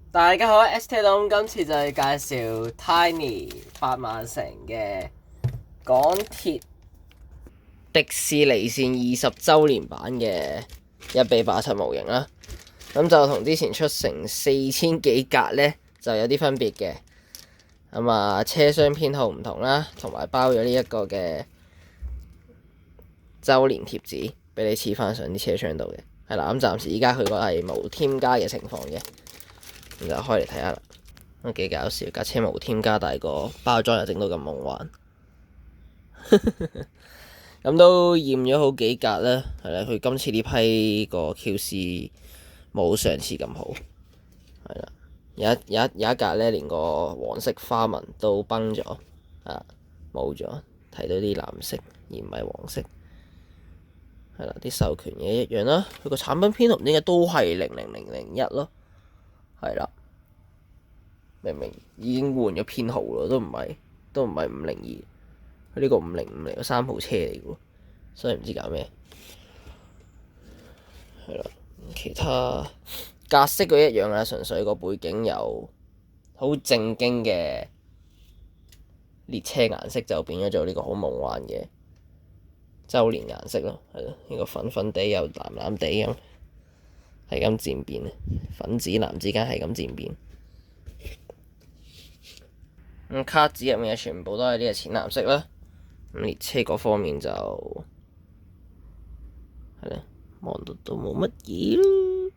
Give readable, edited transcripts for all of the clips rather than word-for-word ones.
大家好，ST 東今次就係介紹 Tiny 8萬城嘅港鐵迪士尼線20週年版嘅1:87模型啦。咁就同之前出成4000幾格呢，就有啲分別嘅。咁啊，車廂編號唔同啦，同埋包咗呢一個嘅週年貼紙，俾你黐翻上啲車廂度嘅。係啦，咁暫時依家佢個係無添加嘅情況嘅。咁就開嚟睇下啦，都幾搞笑，架車無添加，但係個包裝又整到咁夢幻，咁都驗咗好幾格啦，係啦，佢今次呢批個 QC 冇上次咁好，係啦，有一格咧，連個黃色花紋都崩咗，啊，冇咗，睇到啲藍色而唔係黃色，係啦，啲授權嘢一樣啦，佢個產品編號唔知點解都係00001咯。係啦，明明已經換咗編號咯，都唔係502，佢呢個505嚟個3號車嚟嘅喎，所以唔知搞咩。係啦，其他格式佢一樣啦，純粹個背景有好正經嘅列車顏色，就變咗做呢個好夢幻嘅週年顏色咯。係咯，呢個粉粉地又藍藍地咁。係咁漸變，粉紫藍之間係咁漸變。咁卡紙入面嘅全部都係呢個淺藍色啦。咁列車嗰方面就係咧，望到都冇乜嘢咯。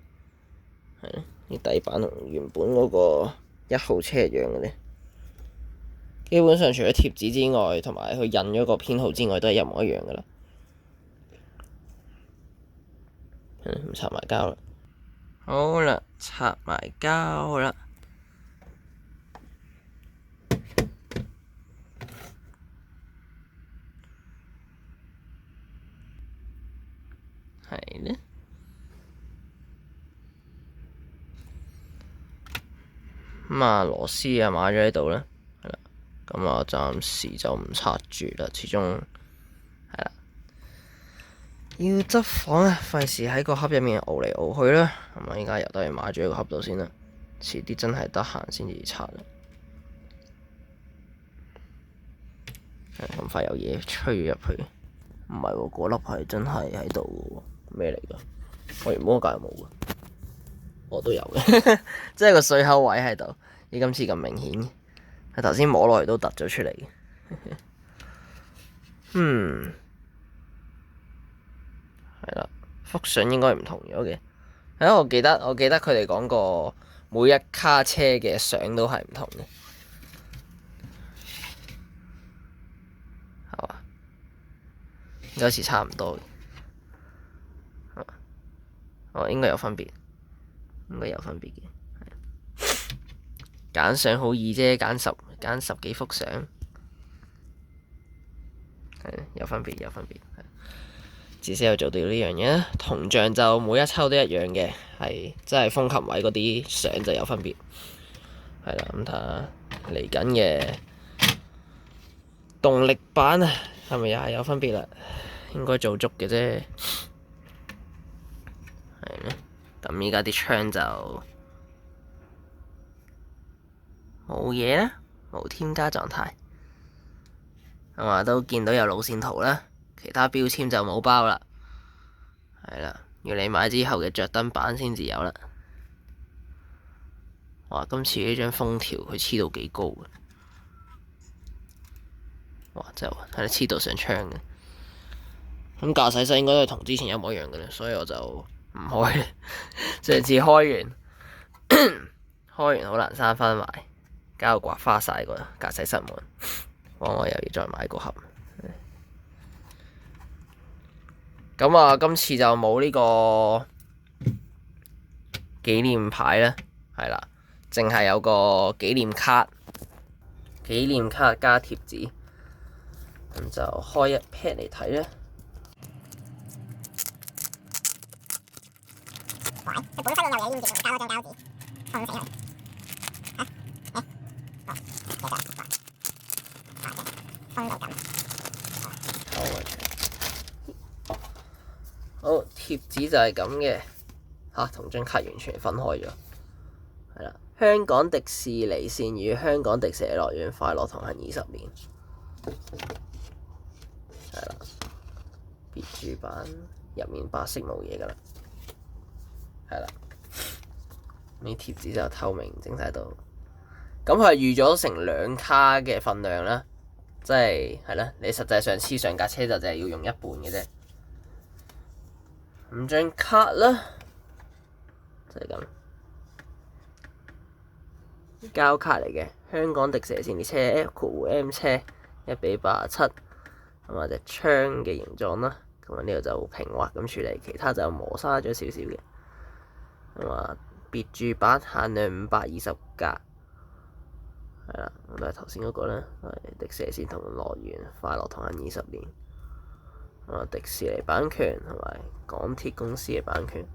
係咧，啲底板同原本嗰個1號車一樣嘅咧。基本上除咗貼紙之外，同埋佢印咗個編號之外，都係一模一樣噶啦。唔插埋膠啦。好啦，拆埋膠啦。係咧。咁啊，螺絲啊買咗喺度啦，係啦。咁啊，暫時就唔拆住啦，始終係啦。要執房啊，費事喺個盒入面熬嚟熬去啦。咁啊，依家又都係買咗喺個盒度先啦。遲啲真係得閒先至拆啦。咁快有嘢吹入去，唔係喎，嗰粒係真係喺度喎，咩嚟㗎？我原本嗰格冇㗎，我都有嘅，即係個水口位喺度。你今次咁明顯嘅，係頭先摸落嚟都突咗出嚟嘅。係啦，幅相應該唔同咗嘅。我記得佢哋講過，每一卡車嘅相都係唔同嘅，係嘛？應該好似差唔多嘅，應該有分別，嘅。揀相好易啫，揀十幾幅相，有分別。至少有做到呢樣嘢，銅像就每一抽都一樣嘅，係即係風琴位嗰啲相就有分別。係啦，咁睇下嚟緊嘅動力板啊，係咪又係有分別啦？應該做足嘅啫。係咧，咁依家啲窗就冇嘢啦，無添加狀態。咁啊，都見到有路線圖啦。其他標籤就冇包啦，係啦，要你買之後嘅着燈板先至有啦。哇！今次呢張封條佢黐到幾高嘅，哇！真係睇你黐到上窗嘅。咁駕駛室應該都係同之前一模一樣嘅啦，所以我就唔開。上次開完好難閂翻埋，搞到刮花晒個駕駛室門，我又要再買個盒。咁啊，今次就冇呢個紀念牌啦，係啦，淨係有個紀念卡加貼紙，咁就開一 pad 嚟睇啦。佢本身有嘢黏住，加嗰張膠紙，痛死佢！好，貼紙就係咁嘅，同張卡完全分開咗，係啦，香港迪士尼線與香港迪士尼樂園快樂同行20年，係啦，別註版入面白色冇嘢㗎啦，係啦，呢貼紙就透明整晒到，咁佢係預咗成2卡嘅份量啦，即係啦，你實際上黐上架車就淨係要用一半嘅啫。5張卡啦，就係咁，膠卡嚟嘅，香港迪士尼線列車 F M 車1:87，咁啊隻槍嘅形狀啦，咁啊呢度就平滑咁處理，其他就磨砂咗少少嘅，咁啊別註版限量520格，係啦，咁都係頭先嗰個啦，迪士尼線同樂園快樂同行20年，啊迪士尼版權同埋港鐵公司嘅版權，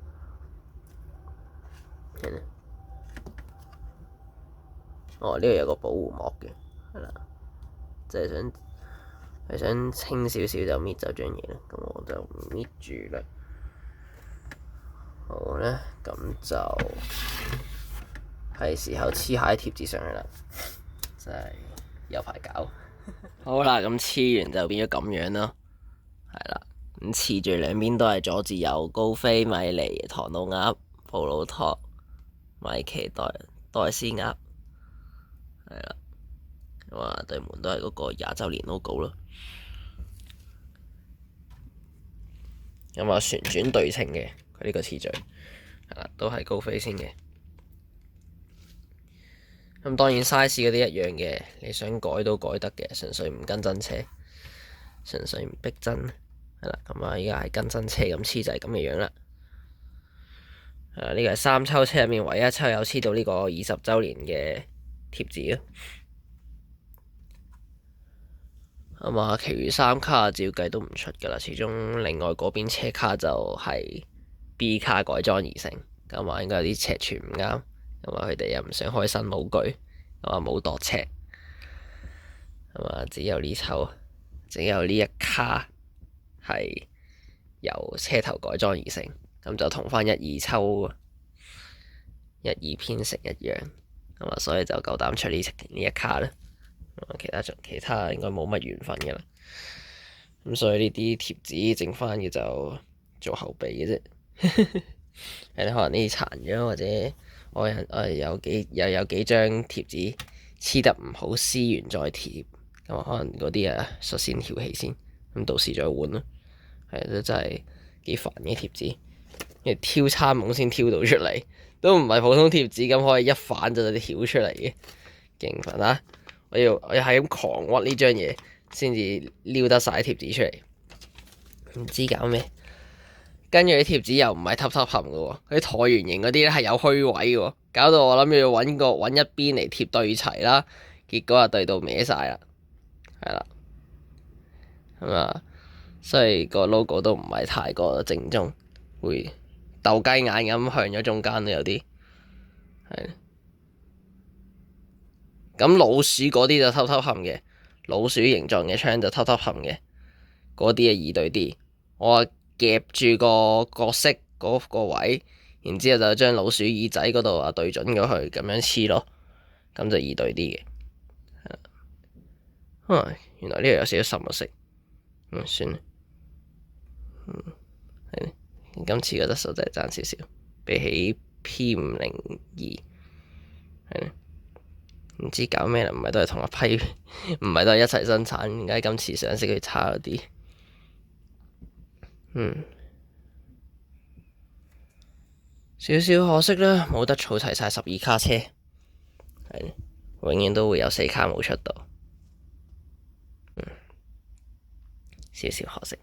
哦，呢度有個保護膜嘅，係啦，即係想清少少就搣走張嘢啦，咁我就搣住啦。好啦，咁就係時候黐下啲貼紙上去啦，真係有排搞。好啦，咁黐完就變咗咁樣咯，係啦，咁黐住兩邊都係佐治有高飛、米妮、唐老鴨、布魯托、米奇袋斯鴨。係啦，咁啊對門都係嗰個20週年 logo 咯。咁啊旋轉對稱嘅，佢呢個次序係啦，都係高飛先嘅。咁當然 size 嗰啲一樣嘅，你想改都改得嘅，純粹唔跟真車，純粹唔逼真。係啦，咁啊依家係跟真車咁黐就係咁嘅樣啦。呢個係3抽車入面唯一一抽有黐到呢個20週年嘅貼紙咯，咁啊，其餘3卡照計都唔出噶啦。始終另外嗰邊車卡就係 B 卡改裝而成，咁啊應該有啲尺寸唔啱，咁啊佢哋又唔想開新模具，咁啊冇度尺，咁啊只有呢抽，只有呢一卡係由車頭改裝而成，咁就同翻1、2抽1、2編成一樣。咁啊，所以就夠膽出呢一卡啦。其他應該冇乜緣分嘅啦。咁所以呢啲貼紙剩翻嘅就做後備嘅啫。可能呢啲殘咗，或者我有幾張貼紙黐得唔好，撕完再貼。咁可能嗰啲率先挑起先，咁到時再換咯。都真係幾煩嘅貼紙，因為挑餐懵先挑到出嚟。都唔係普通貼紙咁可以一反就挑出嚟嘅，勁煩啊！我要係咁狂屈呢張嘢先至撩得晒貼紙出嚟，唔知搞咩。跟住啲貼紙又唔係凸凸冚嘅喎，佢啲橢圓形嗰啲咧係有虛位嘅喎，搞到我諗住要揾一邊嚟貼對齊啦，結果啊對到歪晒啦，係啦，咁啊，所以個 logo 都唔係太過正宗，會鬥雞眼咁向咗中間都有啲，係。咁老鼠嗰啲就偷偷冚嘅，老鼠形狀嘅槍就偷偷冚嘅，嗰啲易對啲。我夾住個角色嗰個位，然之後就將老鼠耳仔嗰度對準咗佢，咁樣黐咯，咁就易對啲嘅。原來呢度有少少滲色，算啦。係。今次嘅質素真係爭少少，比起 P502，係。唔知搞咩啦，唔係都係同一批，唔係都係一齊生產，點解今次上色佢差咗啲？少少可惜啦，冇得儲齊晒12卡車，係永遠都會有4卡冇出到，少少可惜。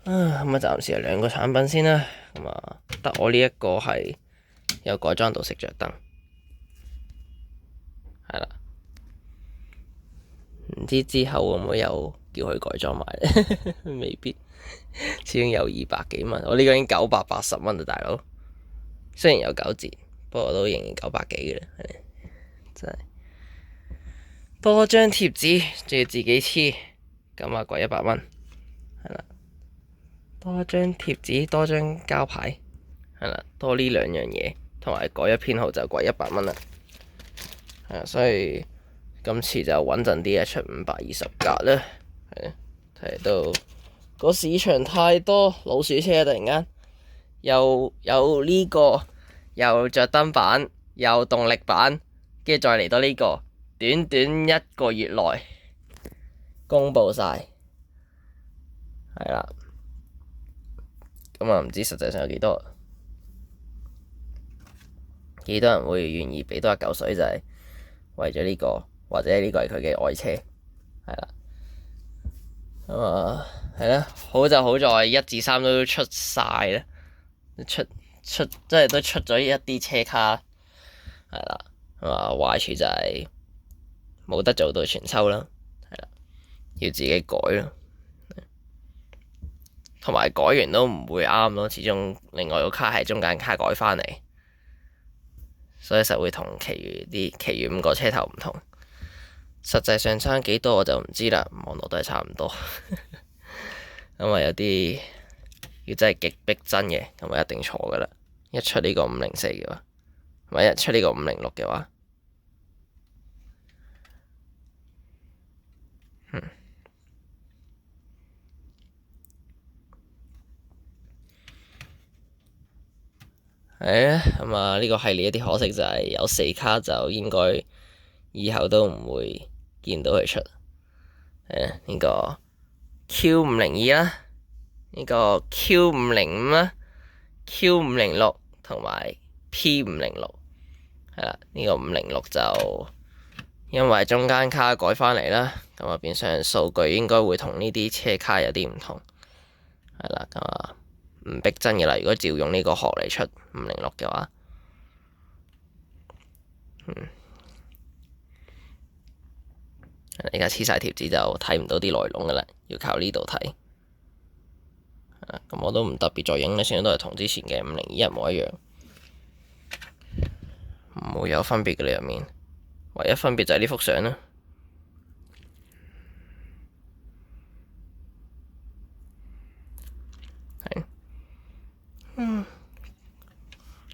咁啊，暫時係2個產品先啦，咁啊，得我呢一個係有改裝到熄着燈。係啦，唔知之後會唔會有叫佢改裝埋咧？未必，始終有200幾蚊，我呢個已經980蚊啦，大佬。雖然有9折，不過都仍然900幾嘅啦，真係多張貼紙，仲要自己黐，咁啊貴100蚊，係啦。多張貼紙，多張膠牌，係啦，多呢2樣嘢，同埋改咗編號就貴100蚊啦。係啊，所以今次就穩陣啲啊，出520格啦。係啊，睇到個市場太多老鼠車，突然間又有呢個，又着燈版，又動力版，跟住再嚟到呢個，短短1個月內公佈晒，係啦。咁啊，唔知實際上有幾多人會願意俾多一嚿水，就係為咗呢個，或者呢個係佢嘅愛車，係啦。咁啊，係啦，好就好在1至3都出晒啦，即係都出咗一啲車卡，係啦。咁啊，壞處就係冇得做到全抽啦，係啦，要自己改咯。同埋改完都唔會啱咯，始終另外個卡係中間卡改返嚟，所以實會同其餘5個車頭唔同。實際上差幾多我就唔知啦，網絡都係差唔多。咁啊，有啲要真係極逼真嘅，咁啊一定錯噶啦。一出呢個504嘅話，或者一出呢個506嘅話，係啊。咁啊，呢個系列一啲可惜就係有4卡，就應該以後都唔會見到佢出。呢個 Q502啦，呢個 Q505啦，Q506同埋 P506，係啦。呢個506就因為中間卡改返嚟啦，咁啊變相數據應該會同呢啲車卡有啲唔同，係啦。咁啊唔逼真嘅啦，如果照用呢個殼嚟出506嘅話，而家黐晒貼紙就睇唔到啲內容噶啦，要靠呢度睇。咁我都唔特別再影咧，算都係同之前嘅502一模一樣，唔會有分別嘅啦入面，唯一分別就係呢幅相啦。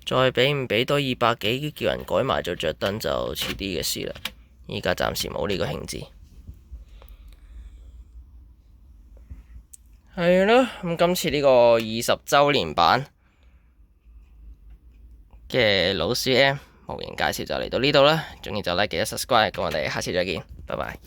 再俾唔俾多200幾，叫人改埋做着燈就遲啲嘅事啦。依家暫時冇呢個興致。係咯，咁今次呢個20週年版嘅老鼠 M 模型介紹就嚟到呢度啦。鍾意就 like 記得 subscribe，咁我哋下次再見，拜拜。